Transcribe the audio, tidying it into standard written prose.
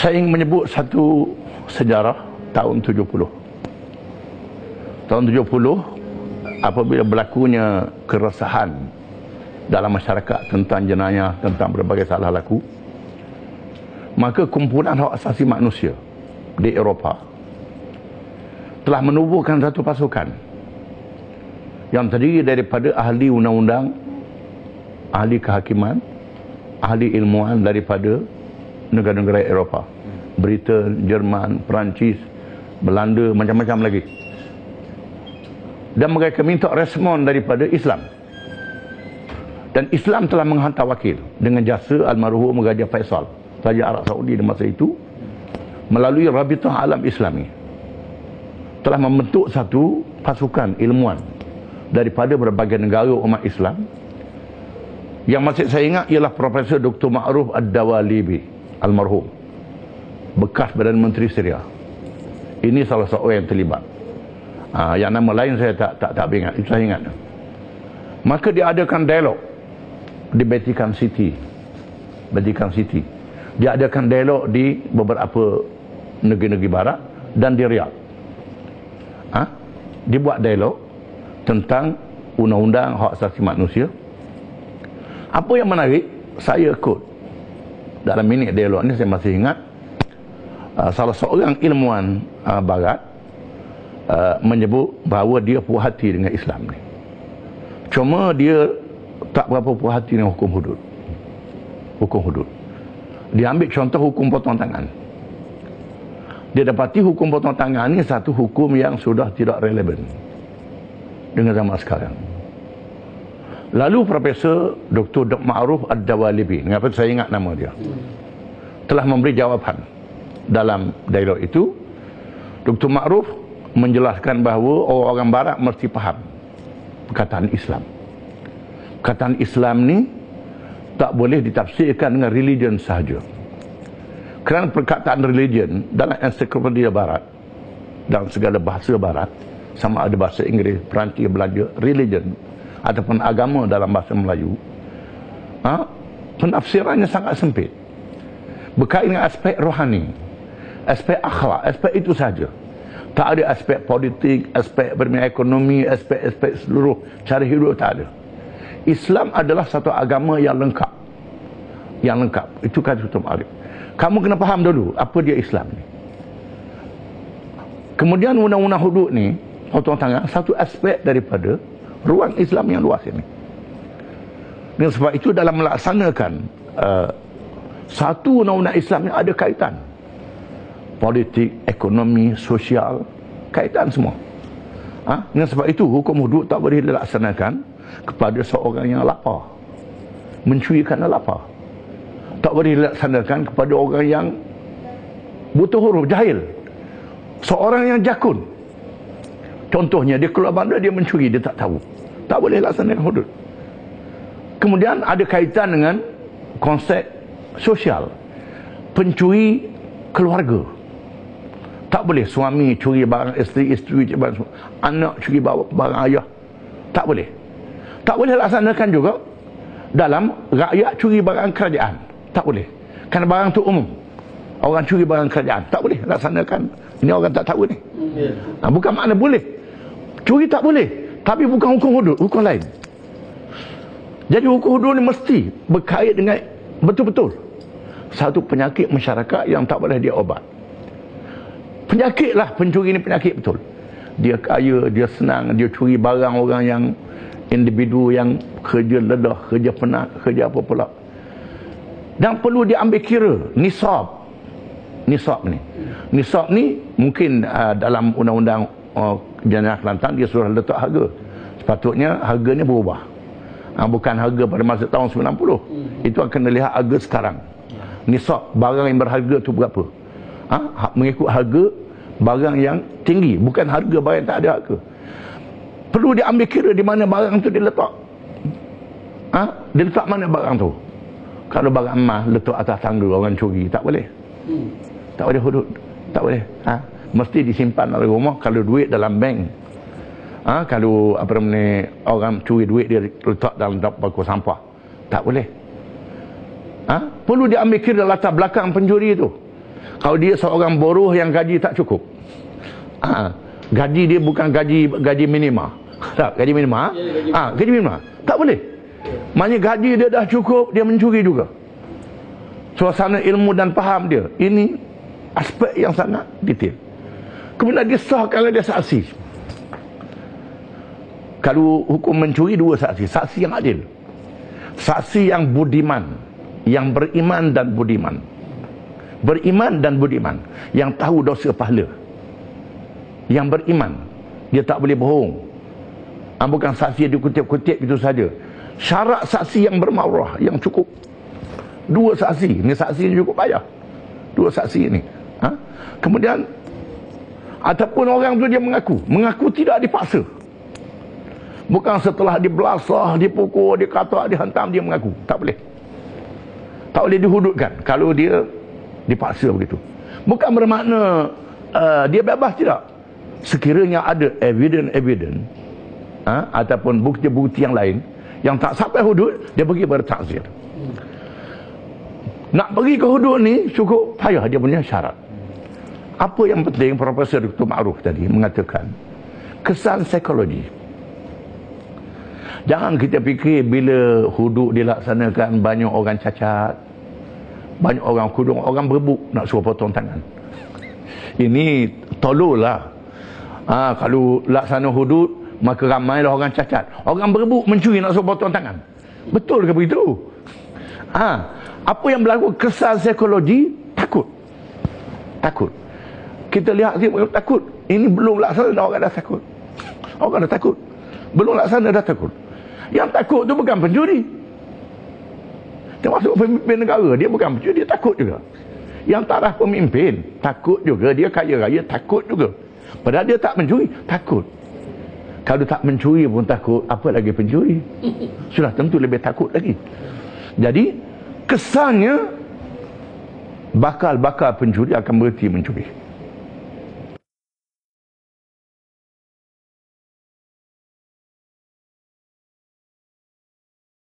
Saya ingin menyebut satu sejarah tahun 70. Tahun 70, apabila berlakunya keresahan dalam masyarakat tentang jenayah, tentang berbagai salah laku, maka kumpulan hak asasi manusia di Eropah telah menubuhkan satu pasukan yang terdiri daripada ahli undang-undang, ahli kehakiman, ahli ilmuwan daripada negara-negara Eropah, Britain, Jerman, Perancis, Belanda, macam-macam lagi. Dan mereka minta respon daripada Islam. Dan Islam telah menghantar wakil dengan jasa almarhum Raja Faisal, Raja Arab Saudi di masa itu, melalui Rabitah Alam Islami, telah membentuk satu pasukan ilmuwan daripada berbagai negara umat Islam. Yang masih saya ingat ialah Profesor Dr. Ma'ruf Ad-Dawalibi, almarhum, bekas Perdana Menteri Syria. Ini salah seorang yang terlibat. Yang nama lain saya tak ingat, itu saya ingat. Maka diadakan dialog di Vatican City. Diadakan dialog di beberapa negeri-negeri barat dan di Riyadh. Dibuat dialog tentang undang-undang hak asasi manusia. Apa yang menarik, saya ikut dalam minit dialog ni, saya masih ingat salah seorang ilmuwan barat menyebut bahawa dia puas hati dengan Islam ni. Cuma dia tak berapa puas hati dengan hukum hudud. Dia ambil contoh hukum potong tangan. Dia dapati hukum potong tangan ni satu hukum yang sudah tidak relevan dengan zaman sekarang. Lalu Profesor Dr. Ma'ruf Ad-Dawalibi, mengapa saya ingat nama dia, telah memberi jawapan dalam dialog itu. Dr. Ma'ruf menjelaskan bahawa orang-orang barat mesti faham perkataan Islam. Perkataan Islam ni tak boleh ditafsirkan dengan religion sahaja. Kerana perkataan religion dalam ensiklopedia barat, dalam segala bahasa barat, sama ada bahasa Inggeris, Perancis, Belanda, religion ataupun agama dalam bahasa Melayu, penafsirannya sangat sempit. Berkait dengan aspek rohani, aspek akhlak, aspek itu saja. Tak ada aspek politik, aspek ekonomi, aspek seluruh cara hidup, tak ada. Islam adalah satu agama yang lengkap. Itu kata Dr. Ma'ruf. Kamu kena faham dulu apa dia Islam ni. Kemudian undang-undang hudud ni, potong tangan, satu aspek daripada ruang Islam yang luas ini. Dan sebab itu dalam melaksanakan satu undang-undang Islam yang ada kaitan politik, ekonomi, sosial, kaitan semua. Dengan sebab itu hukum hudud tak boleh dilaksanakan kepada seorang yang lapar, mencuri kerana lapar. Tak boleh dilaksanakan kepada orang yang buta huruf, jahil, seorang yang jakun. Contohnya, dia keluar bandar, dia mencuri, dia tak tahu. Tak boleh laksanakan hudud. Kemudian ada kaitan dengan konsep sosial. Pencuri keluarga. Tak boleh suami curi barang isteri, isteri curi barang anak, curi barang ayah. Tak boleh. Tak boleh laksanakan juga dalam rakyat curi barang kerajaan. Tak boleh. Kerana barang tu umum. Orang curi barang kerajaan. Tak boleh laksanakan. Ini orang tak tahu ni. Bukan makna boleh. Curi tak boleh. Tapi bukan hukum hudud, hukum lain. Jadi hukum hudud ni mesti berkait dengan betul-betul satu penyakit masyarakat yang tak boleh dia obat. Penyakit lah, pencuri ni penyakit betul. Dia kaya, dia senang, dia curi barang orang yang individu yang kerja ledah, kerja penat, kerja apa pula. Dan perlu diambil kira nisab ni mungkin dalam undang-undang jenayah Kelantan dia sudah letak harga. Sepatutnya harganya berubah. Bukan harga pada masa tahun 90. Itu akan dilihat harga sekarang. Nisab barang yang berharga tu berapa? Mengikut harga barang yang tinggi, bukan harga barang yang tak ada harga. Perlu diambil kira di mana barang tu diletak. Dia letak mana barang tu? Kalau barang emas letak atas tangga orang curi, tak boleh. Tak boleh hudud. Tak boleh. Mesti disimpan dalam rumah. Kalau duit dalam bank, kalau orang curi duit dia letak dalam bangku sampah, tak boleh. Perlu diambil kira latar belakang pencuri itu. Kalau dia seorang buruh yang gaji tak cukup, gaji dia bukan gaji minima. Tak, gaji minima. Gaji minima. Tak boleh. Maknanya gaji dia dah cukup, dia mencuri juga. Suasana ilmu dan faham dia. Ini aspek yang sangat detail. Kemudian dia sah kalau dia saksi. Kalau hukum mencuri, dua saksi. Saksi yang adil. Saksi yang budiman. Yang beriman dan budiman. Beriman dan budiman. Yang tahu dosa pahala. Yang beriman. Dia tak boleh bohong. Bukan saksi yang dikutip-kutip itu saja. Syarat saksi yang bermaurah, yang cukup. Dua saksi. Ini saksi yang cukup payah. Dua saksi ini. Kemudian, ataupun orang tu dia mengaku tidak dipaksa. Bukan setelah dibelasah, dipukul, dikata, dihantam, dia mengaku. Tak boleh. Tak boleh dihudutkan kalau dia dipaksa begitu. Bukan bermakna dia bebas, tidak. Sekiranya ada evidence ataupun bukti-bukti yang lain yang tak sampai hudud, dia pergi bertakzir. Nak pergi ke hudud ni cukup payah, dia punya syarat. Apa yang penting, Profesor Dr. Ma'ruf tadi mengatakan kesan psikologi. Jangan kita fikir bila hudud dilaksanakan banyak orang cacat, banyak orang kudung, orang berebut nak suruh potong tangan. Ini tolollah. Kalau laksana hudud, maka ramailah orang cacat. Orang berebut mencuri nak suruh potong tangan. Betul ke begitu? Apa yang berlaku? Kesan psikologi, takut. Takut. Kita lihat takut. Ini belum laksana orang dah takut. Orang dah takut. Belum laksana dah takut. Yang takut tu bukan pencuri. Termasuk pemimpin negara, dia bukan pencuri, dia takut juga. Yang taraf pemimpin, takut juga. Dia kaya raya, takut juga. Padahal dia tak mencuri, takut. Kalau tak mencuri pun takut, apa lagi pencuri? Sudah tentu lebih takut lagi. Jadi, kesannya bakal pencuri akan berhenti mencuri.